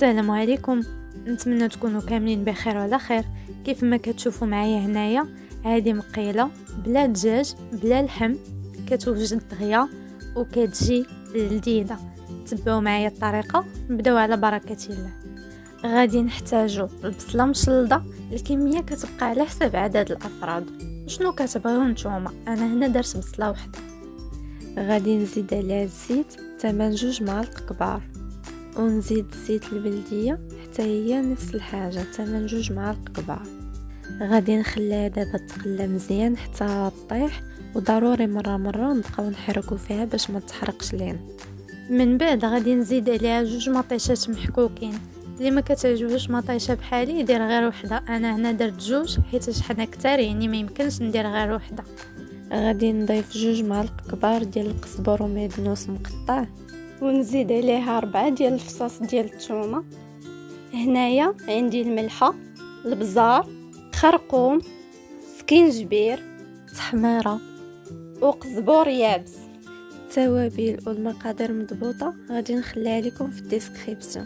السلام عليكم. نتمنى تكونوا كاملين بخير وعلى خير. كيف ما كتشوفوا معايا هنايا، هذه مقيله بلا دجاج بلا لحم، كتوجد دغيا وكتجي لذيذه. تبعوا معايا الطريقه، نبداو على بركه الله. غادي نحتاجوا البصله مشلضه، الكميه كتبقى على حسب عدد الافراد. شنو كتبغيو نتوما؟ انا هنا درت بصله واحده. غادي نزيد عليها الزيت تمن 2 معالق كبار، ونزيد الزيت البلديه حتى هي نفس الحاجه تمن 2 معالق كبار. غادي نخليها دابا تقلى مزيان حتى طيح، وضروري مره نبقاو نحركوا فيها باش ما تحرقش لينا. من بعد غادي نزيد عليها 2 مطيشات محكوكين. اللي ما كتعجبوش مطيشه بحالي يدير غير وحده، انا هنا درت 2 حيت حنا كتار، يعني ما يمكنش ندير غير وحده. غادي نضيف 2 معالق كبار ديال القزبر ومعدنوس مقطع، ونزيد عليها 4 ديال الفصاص ديال الثومه. هنايا عندي الملحه، البزار، خرقوم، سكينجبير، تحميره وقزبور يابس. التوابل والمقادير مضبوطه غادي نخليها لكم في الديسكريبسيون.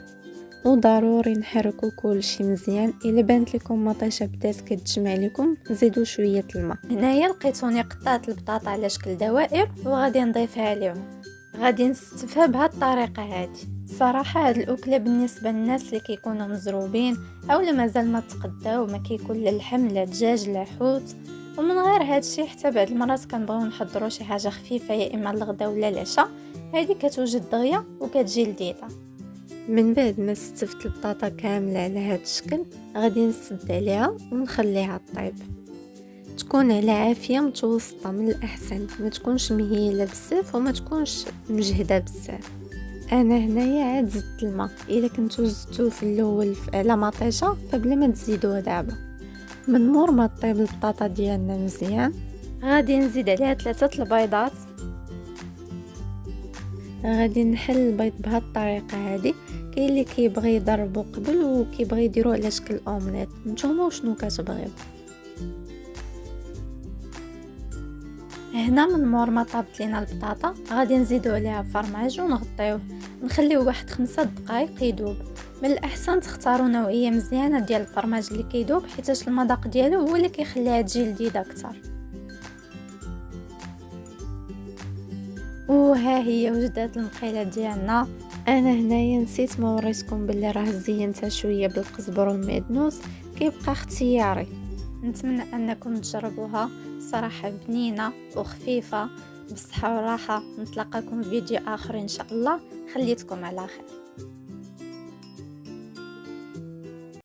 وضروري نحركوا كلشي مزيان. الا بانت لكم مطيشه بدات كتجمع لكم، زيدوا شويه الماء. هنايا لقيتوني قطعت البطاطا على شكل دوائر وغادي نضيفها لهم. غادي نستفها بهذه الطريقه هذه. الصراحه هذه الاكله بالنسبه للناس اللي كيكونوا مزروبين او اللي مازال ما تقداو ما كيكون لا لحم لا دجاج لا حوت. ومن غير هذا الشيء حتى بعض المرات كنبغيو نحضروا شي حاجه خفيفه، يا اما الغداء ولا العشاء. هذه كتوجد دغيا وكتجي لذيذه. من بعد ما استفت البطاطا كامله على هذا الشكل، غادي نسد عليها ونخليها طيب. تكون على عافيه متوسطه من الاحسن، ما تكونش مهيله بزاف وما تكونش مجهده بزاف. انا هنايا عاد زدت الماء، الا كنتو زدتوه في الاول على مطيشه فبلا ما تزيدوه دابا. من مور ما طيب البطاطا ديالنا مزيان، غادي نزيد عليها 3 البيضات. غادي نحل البيض بهذه الطريقه هذه. كاين اللي كيبغي يضربو قبل وكيبغي يديرو على شكل اومليت، نتوما وشنو كتبغيو. هنا من مور ما طابت لينا البطاطا غادي نزيدو عليها فرماج ونغطيوه، نخليوه واحد 5 دقائق يذوب. من الاحسن تختاروا نوعيه مزيانه ديال الفرماج اللي كيذوب، حيت المذاق ديالو هو اللي كيخليها تجي لذيذه اكثر. وها هي وجدات المقيله ديالنا. انا هنايا نسيت ما وريتكم باللي راه زينتها شويه بالقزبر والمعدنوس، كيبقى اختياري. نتمنى انكم تجربوها، صراحه بنينه وخفيفه بالصحه والراحه. نتلاقاكم في فيديو اخر ان شاء الله. خليتكم على خير.